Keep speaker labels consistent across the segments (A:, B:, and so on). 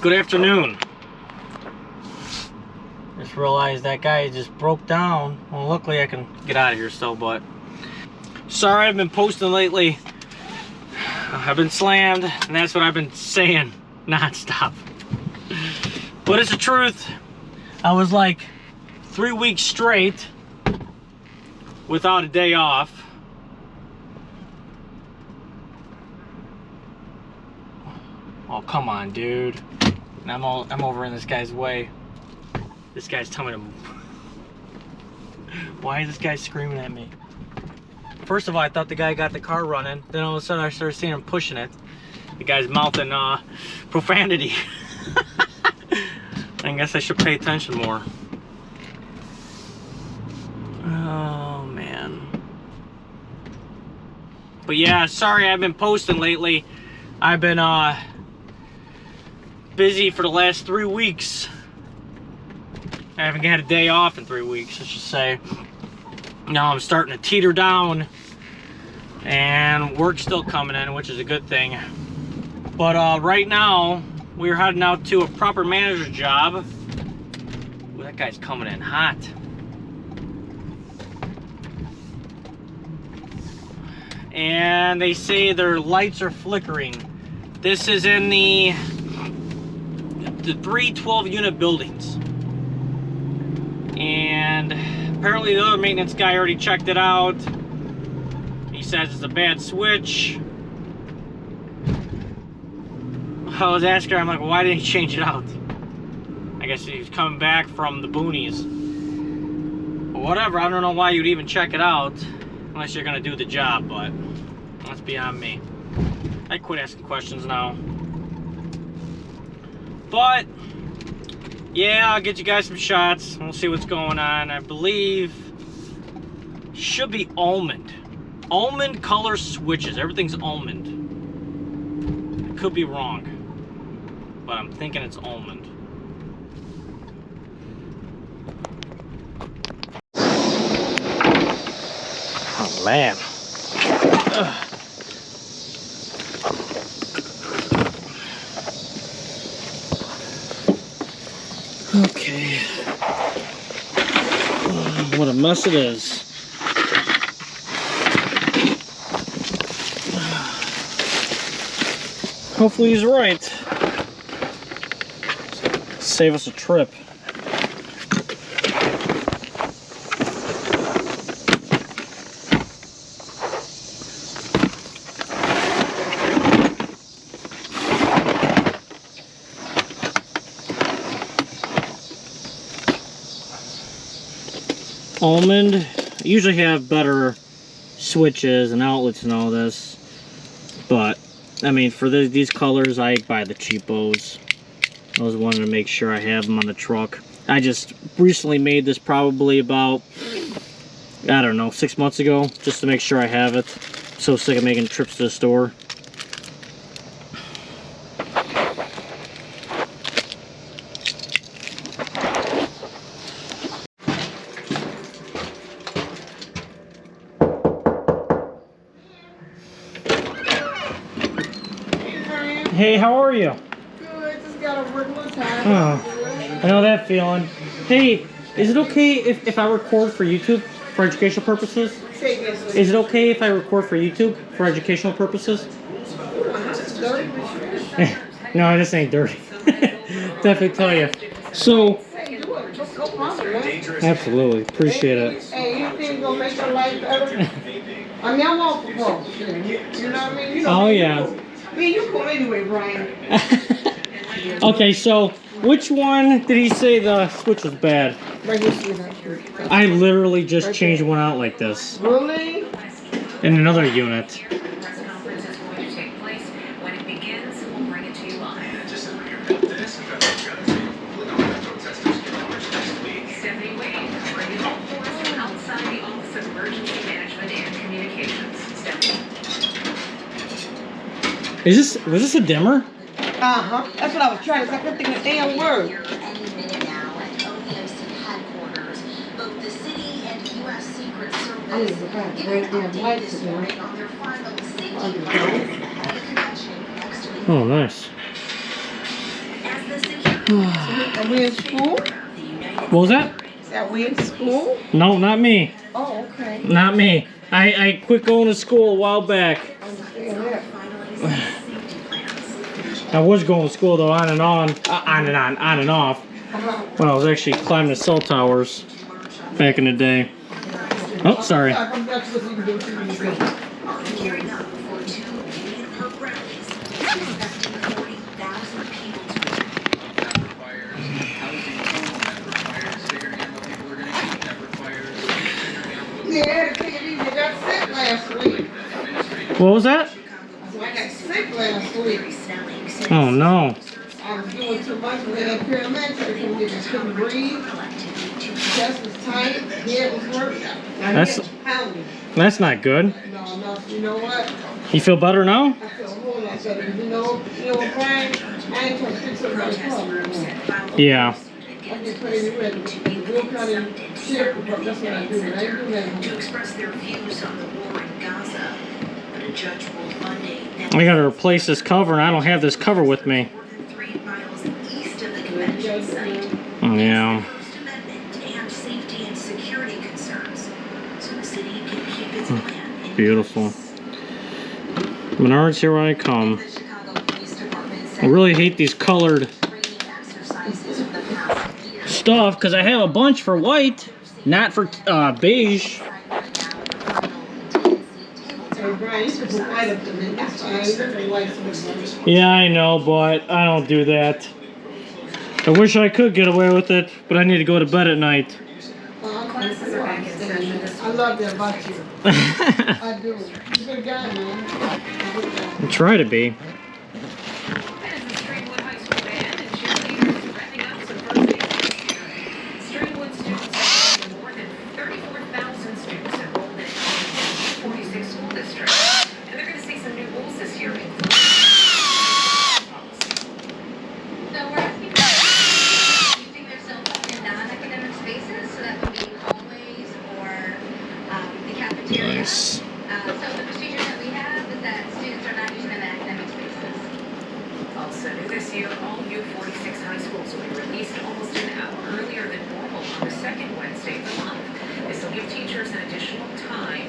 A: Good afternoon. Just realized that guy just broke down. Well, luckily I can get out of here still, but sorry I've been posting lately. I've been slammed, and that's what I've been saying non-stop. But it's the truth. I was like 3 weeks straight without a day off. Oh, come on, dude. And I'm over in this guy's way. This guy's telling him. Why is this guy screaming at me? First of all, I thought the guy got the car running. Then all of a sudden I started seeing him pushing it. The guy's mouthing profanity. I guess I should pay attention more. Oh, man. But yeah, sorry I've been posting lately. I've been busy for the last 3 weeks. I haven't had a day off in 3 weeks, I should say. Now I'm starting to teeter down, and work's still coming in, which is a good thing. But right now, we're heading out to a proper manager job. Ooh, that guy's coming in hot. And they say their lights are flickering. This is in the 3 12-unit buildings. And apparently the other maintenance guy already checked it out. He says it's a bad switch. I was asking her, I'm like, well, why didn't he change it out? I guess he was coming back from the boonies. But whatever, I don't know why you'd even check it out unless you're gonna do the job, but that's beyond me. I quit asking questions now. But yeah, I'll get you guys some shots. We'll see what's going on. I believe should be almond. Almond color switches. Everything's almond. I could be wrong, but I'm thinking it's almond. Oh man. Ugh. Okay. What a mess it is. Hopefully he's right. Save us a trip. Almond usually have better switches and outlets and all this, but I mean for these colors I buy the cheapos. I was wanting to make sure I have them on the truck. I just recently made this probably about, I don't know, 6 months ago, just to make sure I have it. So sick of making trips to the store. Hey, how are you?
B: Good, just gotta work more time.
A: Oh, I know that feeling. Hey, is it okay if I record for YouTube for educational purposes? Is it okay if I record for YouTube for educational purposes? No, this ain't dirty. Definitely tell you. So, absolutely, appreciate it.
B: Hey, anything gonna make your life better? I mean, I'm all for growth. You know what I mean? You know,
A: oh yeah.
B: Yeah, you cool anyway, Brian.
A: Okay, so which one did he say the switch was bad?
B: Right here.
A: I literally just changed one out like this.
B: Really?
A: In another unit. Was this a dimmer?
B: Uh-huh. That's what I was trying to say. I couldn't think of the damn word. I need to find the very damn lights again.
A: Oh, nice.
C: As the
B: Are we in school?
A: What was that?
B: Are we in school?
A: No, not me.
B: Oh, okay.
A: Not me. I quit going to school a while back.
B: I understand that.
A: I was going to school though, on and on off. When I was actually climbing the cell towers back in the day. Oh, sorry.
B: Yeah, you got sick last week.
A: What was that?
B: I got sick last week.
A: Oh no.
B: I was doing too much with that paramedic. I couldn't breathe. Chest was tight. Head was hurting.
A: That's not good.
B: No, you know what?
A: You feel better now?
B: I feel a whole lot better. You know what, Brian? I ain't trying to fix somebody's problem.
A: Yeah.
B: I get crazy ready. Real kind of cheerful, but that's what I do. I ain't do that.
C: To express their views on the war in Gaza, but a judge ruled Monday that
A: I gotta replace this cover, and I don't have this cover with me.
C: more than 3 miles east of the convention site.
A: Yeah.
C: First Amendment and safety and security concerns, so the city can keep its plan in
A: Beautiful.
C: place.
A: Menards, here I come.
C: The Chicago Police Department
A: I
C: said
A: really hate these colored
C: training exercises for the past year.
A: stuff because I have a bunch for white, not for beige.
B: Hey, Brian, you put the light up to me. That's fine. You put the lights on.
A: Yeah, I know, but I don't do that. I wish I could get away with it, but I need to go to bed at night.
B: I love that about you. I do. You're a good guy, man.
A: I try to be.
C: Streamwood students have more than 34,000 students enrolled in 46 school districts, and they're going to see some new rules this year.
D: So we're asking for using their cell phone in non-academic spaces, so that would be hallways or the cafeteria.
A: Nice.
D: So the procedure that we have is that students are not using them in academic spaces.
C: Also new this year, all U46 high schools will be released almost an hour earlier than normal on the second Wednesday of the month. This will give teachers an additional time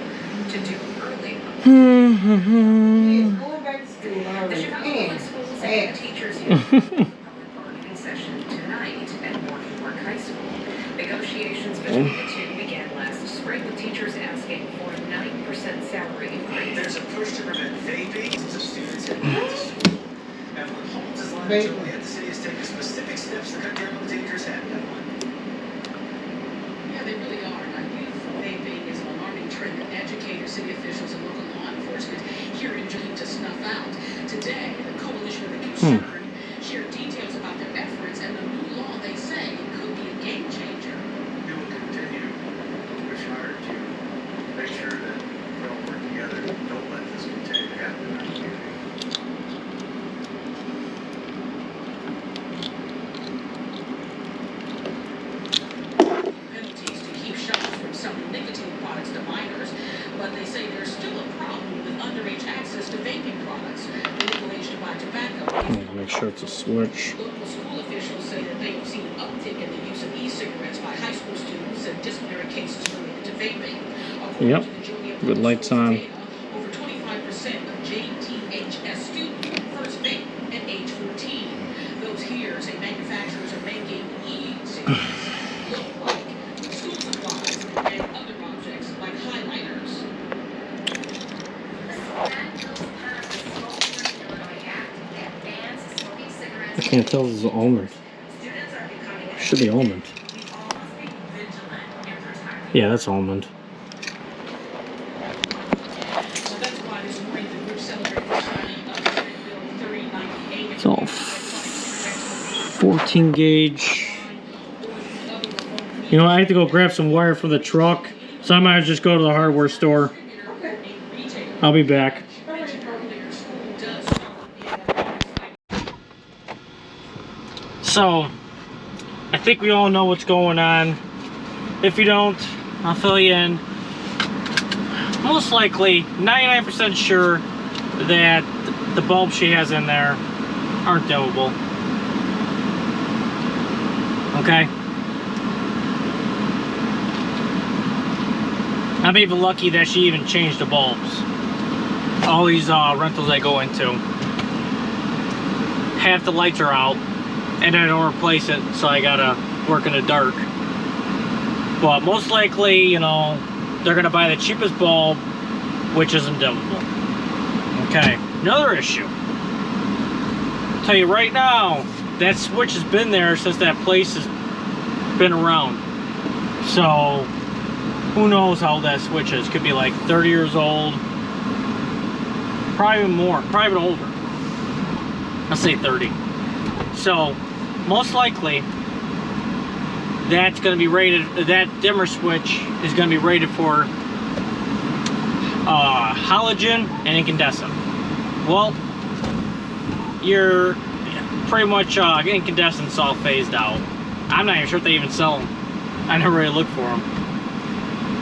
C: to do early.
B: He's going back to school
C: The
B: already.
C: Chicago
B: Man,
C: Public Schools and
B: sad.
C: the teachers union public bargaining session tonight at Morgan Park High School. Negotiations between the two began last spring with teachers asking for a 9% salary increase.
E: There's a push to prevent vaping so students heading back to school. Evelyn Holmes is live until the city has taken specific steps to cut down on dangerous habit.
F: Yeah, they really are. Now, youth vaping is an alarming trend that educators, city officials, and local law enforcement here in June to snuff out. Today, the Coalition of the Concerned shared details about their efforts and the new law they say could be a game changer.
E: We will continue to push hard to make sure that we all work together. Don't let this continue to happen in our community.
F: Penalties to keep shoppers from selling nicotine products to minors, but they say there's still a problem with underage access to vaping products. The legal age to buy tobacco.
A: Make sure it's a switch.
F: Local school officials say that they have seen an uptick in the use of e-cigarettes by high school students and disciplinary cases related to vaping. According
A: Yep.
F: to the Joliet
A: Good
F: Public
A: lights
F: Schools
A: on.
F: data, over 25% of JTHS students first vape at age 14. Those here say manufacturers are making e-cigarettes look like school supplies and other objects like highlighters.
A: I can't tell this is almond. Should be almond. Yeah, that's almond.
F: So that's why this morning the group celebrated the signing of Senate Bill 3098.
A: It's all 14 gauge. You know, I have to go grab some wire from the truck, so I might just go to the hardware store. I'll be back. So, I think we all know what's going on. If you don't, I'll fill you in. Most likely, 99% sure that the bulbs she has in there aren't dimmable. Okay? I'm even lucky that she even changed the bulbs. All these rentals I go into, half the lights are out, and I don't replace it, so I gotta work in the dark. But most likely, you know, they're gonna buy the cheapest bulb, which isn't dimmable. Okay, another issue. I'll tell you right now, that switch has been there since that place has been around. So, who knows how old that switch is? Could be like 30 years old. Probably even more, probably even older. I'll say 30. So, most likely, that's going to be rated, that dimmer switch is going to be rated for halogen and incandescent. Well, you're pretty much incandescent's all phased out. I'm not even sure if they even sell them. I never really looked for them.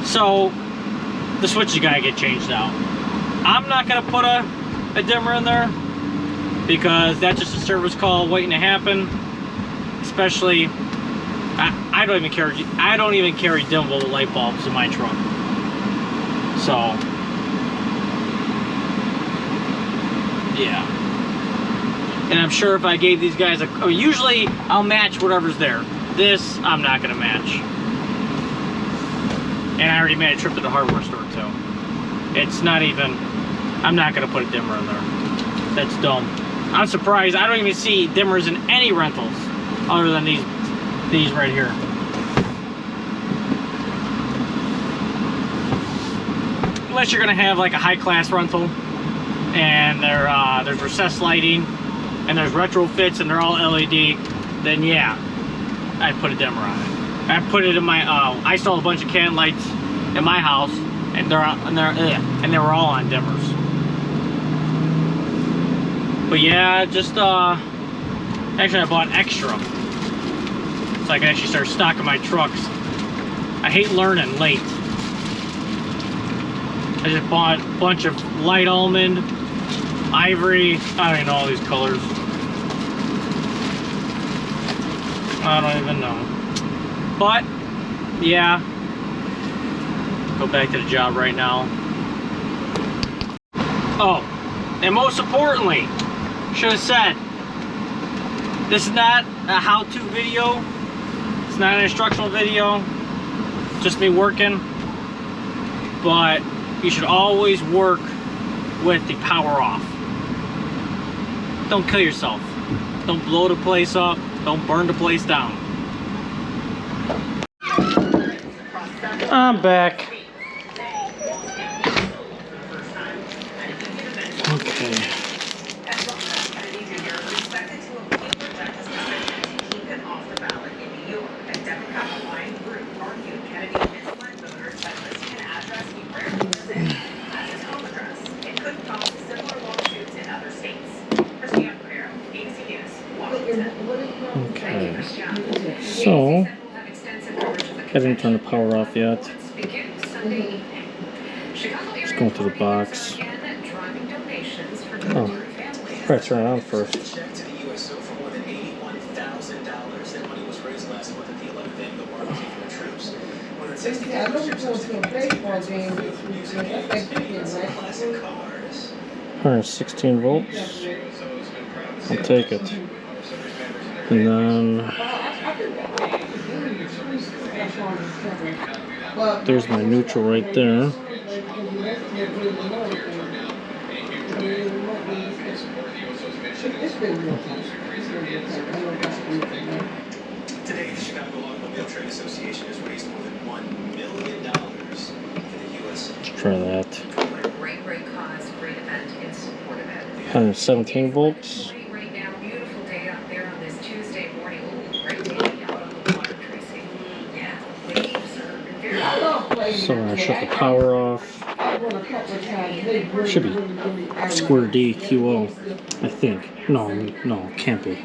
A: So, the switch has got to get changed out. I'm not going to put a dimmer in there because that's just a service call waiting to happen. Especially, I don't even carry dimmable light bulbs in my truck. So, yeah. And I'm sure if I gave these guys usually I'll match whatever's there. This, I'm not going to match. And I already made a trip to the hardware store too. It's not even, I'm not going to put a dimmer in there. That's dumb. I'm surprised. I don't even see dimmers in any rentals other than these right here. Unless you're going to have like a high-class rental and there's recessed lighting and there's retrofits and they're all LED, then yeah, I'd put a dimmer on it. I put it in my, I installed a bunch of can lights in my house, and they were all on dimmers. But yeah, just actually I bought extra, so I can actually start stocking my trucks. I hate learning late. I just bought a bunch of light almond, ivory. I don't even know all these colors. I don't even know. But, yeah. Go back to the job right now. Oh, and most importantly, should have said, this is not a how-to video. It's not an instructional video. It's just me working. But you should always work with the power off. Don't kill yourself. Don't blow the place up. Don't burn the place down. I'm back. Okay. Okay. So, I didn't turn the power off yet. Let's go into the box. Oh, let's turn it on first.
E: Check to the USO for more than $81,000. That money was raised last month at the 11th annual barbecue for the troops. When it says
B: Yeah, I'm looking forward to a baseball game this weekend. That's Thanksgiving, right?
E: classic cars.
A: 116 volts. I'll take it. And then there's my neutral right there.
E: Today, the Chicago Automobile Trade Association has raised more than $1 million for the U.S.
A: Let's try that.
C: What a great cause, great event in support of it.
A: 117 volts.
C: Right now, beautiful day out there on this Tuesday morning. Ooh, great day out on the water, Tracy. Yeah, waves are very
A: So I shut the power off. Should be square D QO, I think. No, it can't be.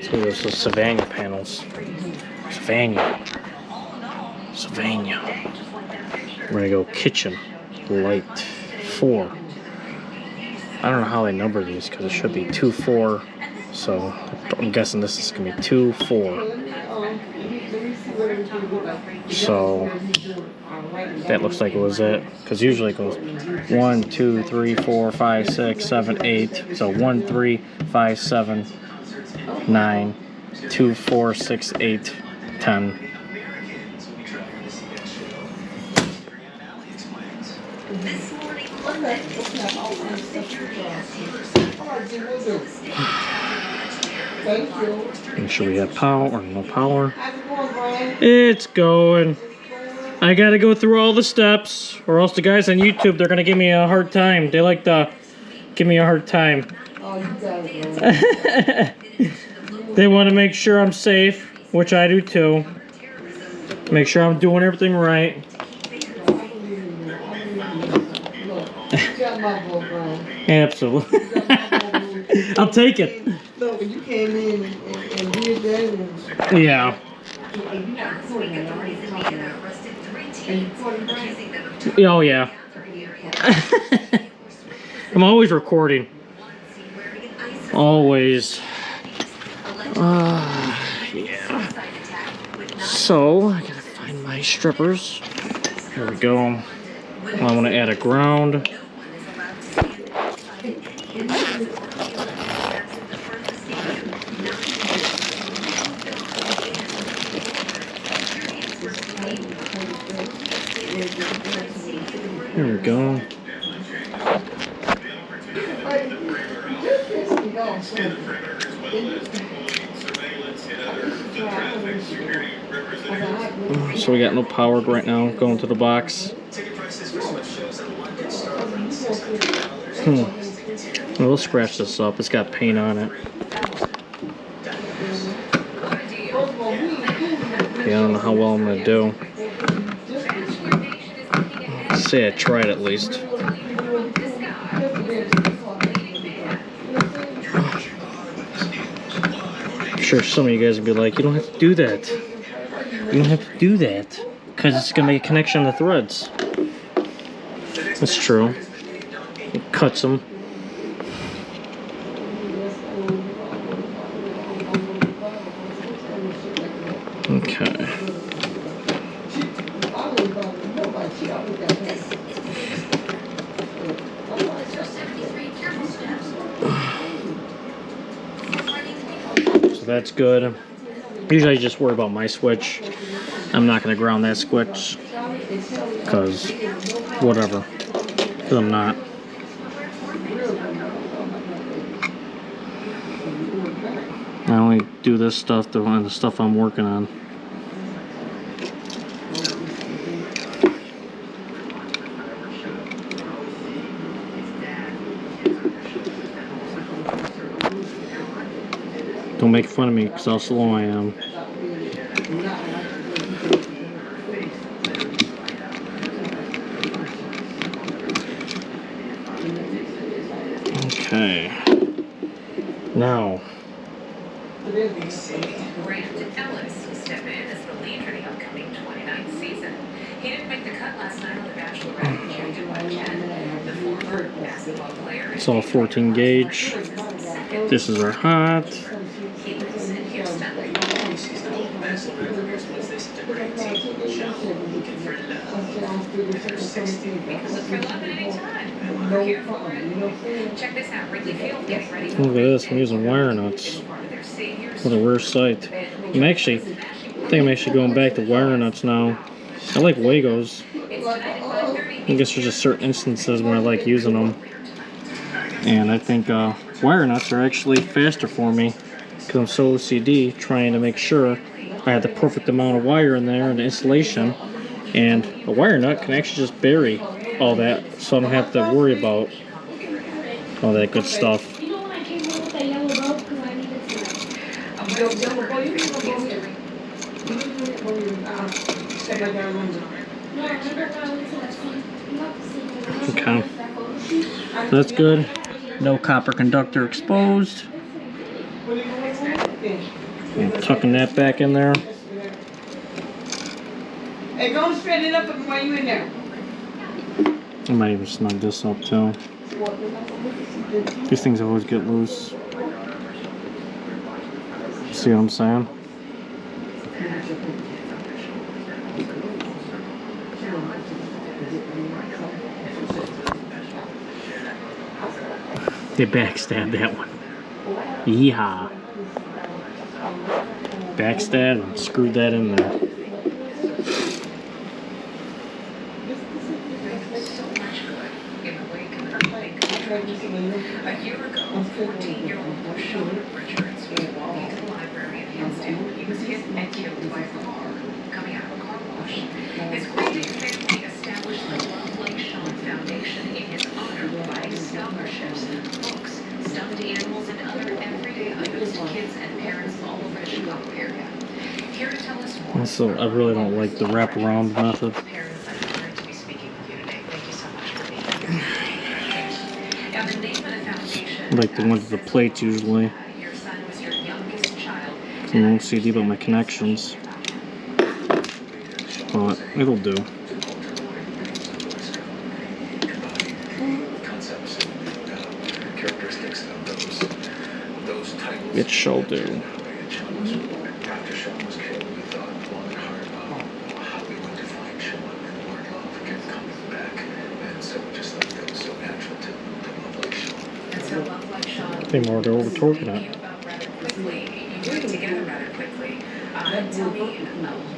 A: So there's the Savannah panels. Savannah. We're gonna go kitchen light 4. I don't know how they number these because it should be 2, 4. So I'm guessing this is gonna be 2, 4.
B: Let me see what everything look like.
A: So that looks like it was it, because usually it goes 1, 2, 3, 4, 5, 6, 7, 8. So 1, 3, 5, 7, 9, 2, 4, 6, 8, 10.
C: This morning,
B: Okay. Thank you.
A: Make sure we have power or no power.
B: How's it going, Brian?
A: It's going. I gotta go through all the steps, or else the guys on YouTube, they're gonna give me a hard time. They like to give me a hard time.
B: Oh, you got it, bro.
A: They want to make sure I'm safe, which I do too. Make sure I'm doing everything right.
B: You got my vote, Brian.
A: Absolutely.
B: You got my vote.
A: I'll take it.
B: No, but you came in and did that and
A: Yeah.
C: last week, authorities in Vienna arrested 3 teens, accusing them of
A: Oh, yeah. I'm always recording. Always. Yeah. So, I gotta find my strippers. There we go. I want to add a ground. There we go. So we got no power right now. Going to the box. Well, we'll scratch this up. It's got paint on it. Yeah, I don't know how well I'm gonna do. Let's say I tried at least. I'm sure some of you guys will be like, you don't have to do that. You don't have to do that. Because it's going to make a connection on the threads. That's true. It cuts them. Okay. So that's good. Usually I just worry about my switch. I'm not going to ground that switch. Because, whatever. Because I'm not. I only do this stuff on the stuff I'm working on. Don't make fun of me because how slow I am. Okay. Now.
C: Grant Ellis will step in as the lead for the upcoming 29th season. He didn't make the cut last night on The Bachelorette, rejected by Jen. The former basketball player.
A: It's all 14 gauge. This is our hot.
C: He lives in Houston. Because of for love at any time. We're here for it. Check this out. Wrigley Field getting ready for
A: Look at this. I'm using wire nuts. What a rare sight. I think I'm actually going back to wire nuts now. I like Wagos. I guess there's just certain instances where I like using them. And I think wire nuts are actually faster for me because I'm so OCD trying to make sure I have the perfect amount of wire in there and the insulation. And a wire nut can actually just bury all that, so I don't have to worry about all that good stuff.
G: You know when I came home with that yellow robe because I needed some.
A: Okay. So that's good. No copper conductor exposed. I'm tucking that back in there.
B: Hey, go and straighten it up while you in there.
A: I might even snug this up too. These things always get loose. See what I'm saying? They backstabbed that one. Yeehaw. Backstab and screwed that in there.
C: So much good in the wake of an unlikely tragedy. A year ago, 14-year-old Sean Richards was walking to the library in Hinsdale. He was hit and killed by a car coming out of a car wash. His grieving family established the Love Like Sean Foundation in his honor, providing scholarships, books, stuffed animals, and other everyday items to kids and parents all over the Chicago area. Here to tell us more.
A: Also, I really don't like the wraparound method.
C: Parents, I'm honored to be speaking with you today. Thank you so much for being here. Now, the name of the foundation.
A: I like the ones with the plates usually.
C: Your son was your youngest child.
A: Some OCD about my connections. But it'll do. It shall do.
E: After Sean was killed, we thought long and hard about how we went to find Sean and the word love kept coming back. And so we just thought that was so natural to love like Sean.
C: And so, Love Like Sean.
A: They more to over-torquing it.
C: Came about rather quickly. You put it together rather quickly. Tell me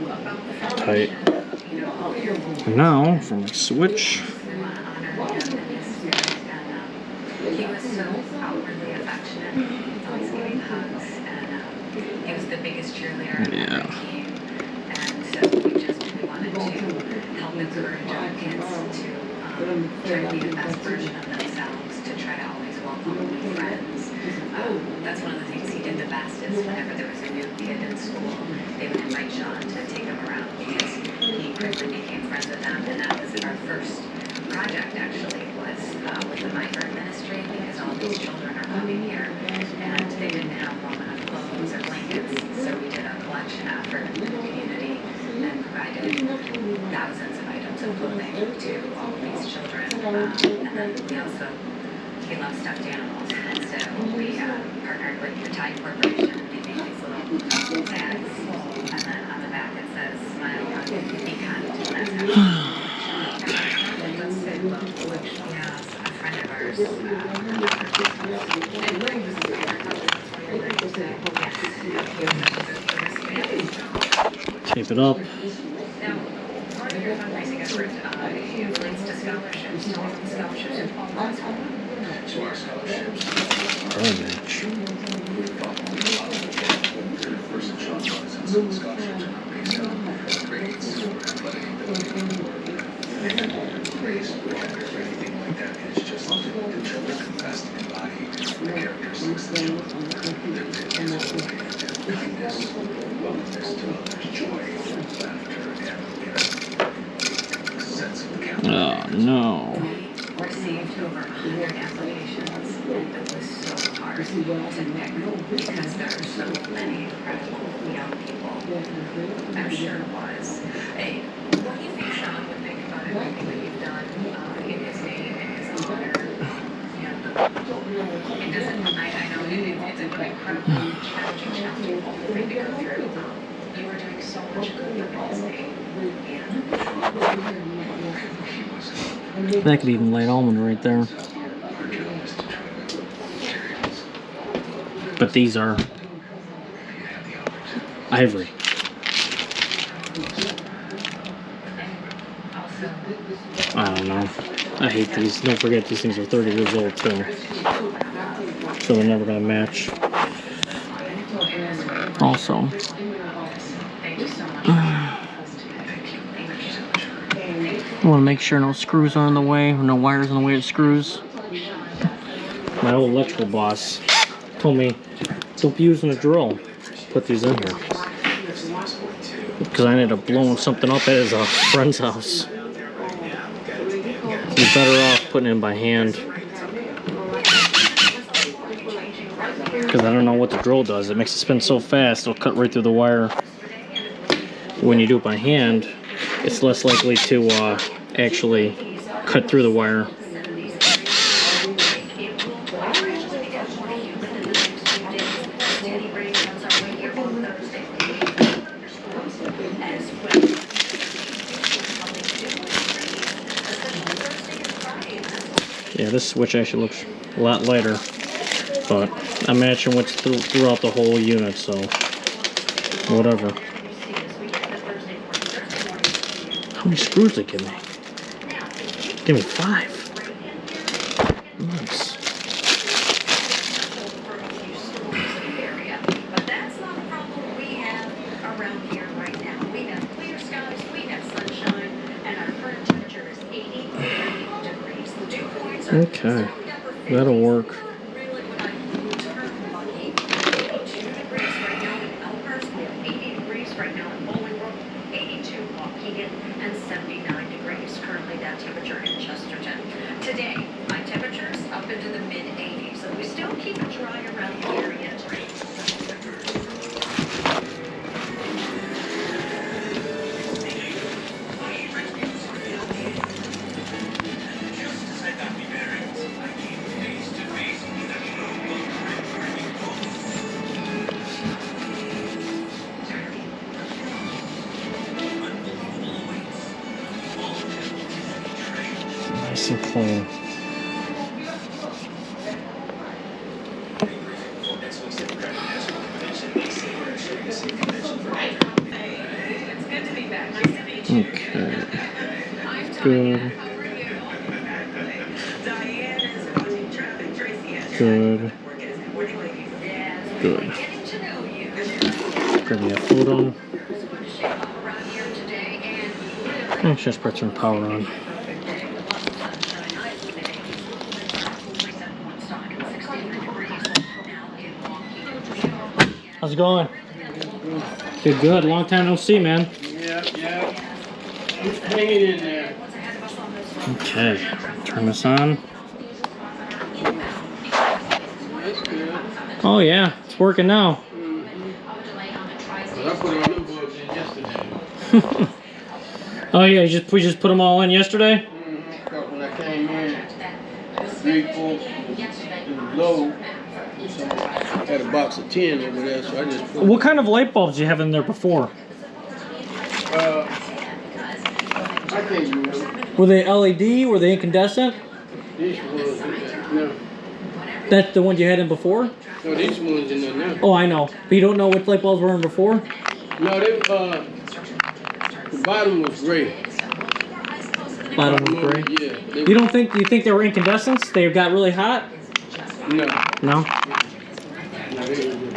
C: about the
A: Tight.
C: foundation. You know, all your
A: And now, for my switch.
C: We want to honor him and his spirit. And he was so outwardly affectionate. Always giving hugs, and he was the biggest cheerleader on
A: Yeah.
C: our team. And so we just really wanted to help encourage our kids to try to be the best version of themselves, to try to always welcome new friends. That's one of the things he did the best is whenever there was a new kid in school, they would invite Sean to take them around because he quickly became friends with them. And that was our first project actually was with the migrant ministry because all these children are coming here and they didn't have warm enough clothes or blankets, so we did a collection effort in the community and provided thousands of items of clothing to all of these children. And then we love stuffed animals, and so we partnered with the Tide Corporation and they made these little tags, and then on the back it says "Smile, hug, be kind," and that's how let's say love collection. Yeah, a friend of ours. And Greg was a
A: Tape it up.
C: Now, part of your fundraising effort links to scholarships. Tell us what the scholarships are called.
E: So our scholarships
A: Garbage.
E: first Sean was and some scholarships are not based on grades or athletic ability. Race or gender or anything like that. It's just the children can best embody the characteristics of the children. Their goodness, kindness, willingness to others, joy, laughter, and a sense of accountability.
A: Oh no.
C: We received over 100 applications, and it was so hard to pick because there are so many incredible young people. I'm sure it was. Hey, what do you think Sean would think about everything that you've done in his name, in his honor? It doesn't, I know it's an incredibly challenging thing to go through. You were doing so much good in his name.
A: That could even light almond right there. But these are ivory. I don't know. I hate these. Don't forget these things are 30 years old too. So they're never gonna match. Also, I want to make sure no screws are in the way, or no wires in the way of screws. My old electrical boss told me, don't be using a drill. Put these in here. Because I ended up blowing something up at his friend's house. You're better off putting it in by hand. Because I don't know what the drill does. It makes it spin so fast, it'll cut right through the wire. When you do it by hand, it's less likely to actually cut through the wire.
C: Thursday, thunderstorms as well.
A: Yeah, this switch actually looks a lot lighter, but I'm matching what's throughout the whole unit, so whatever. How many screws they give me? Give me 5. Nice.
C: But that's not a problem we have around here right now. We have clear skies, we have sunshine, and our current temperature is 83 degrees. The dew points are
A: Okay, that'll work.
C: really when I turn lucky. 82 degrees right now in Elmhurst. We have 80 degrees right now in Bolingbrook, 82 Waukegan, and 79 degrees currently that temperature in Chesterton. Today, high temperatures up into the mid-80s, so we still keep it dry around the area.
A: Nice and clean.
C: It's good to be back. Nice to meet you.
A: Okay,
C: I'm
A: good,
C: Tanya. How are you? Diane is watching traffic. Tracy has
A: good,
C: morning, ladies. Yes.
A: good.
C: Getting to know you.
A: Grab me a photo.
C: It's going to shape up around here today and
A: Actually, just put some power on.
C: perfect day. Lots of sunshine. Nice today. 47 stock and 63 degrees. Now in Waukegan.
A: How's it going? Good, good. Long time no see, man.
H: Yeah. It's hanging in there.
C: What's ahead of us on this one?
A: Okay, turn this on.
H: That's good.
A: Oh yeah, it's working now.
H: But I put all them bulbs in yesterday.
A: Oh yeah, we just put them all in yesterday.
H: But when I came in, 3 volts was low. So I had a box of 10 over there, so I just put.
A: What kind of light bulbs did you have in there before?
H: I can't remember.
A: Were they LED? Were they incandescent?
H: These ones, no.
A: That's the ones you had in before?
H: No, these ones in there now.
A: Oh, I know. But you don't know which light bulbs were in before?
H: No, they the bottom was gray.
A: Bottom was gray.
H: Yeah.
A: You think they were incandescents? They got really hot?
H: No.
A: No?
H: No, they were good.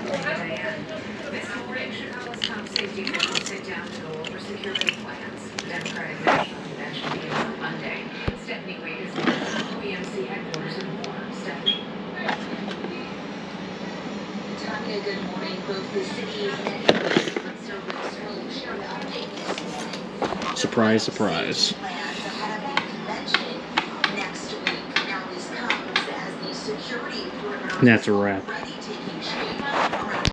C: This morning, Chicago's top safety committee sit down to go over security plans. The Democratic National Convention begins on Monday. Stephanie Wade is at OEMC headquarters in Warren. Stephanie.
D: Tanya, good morning. Both the city and conservatives will share updates.
A: Surprise, surprise.
D: Plan to have a convention next week. Now this comes as the security perimeter
A: That's a wrap.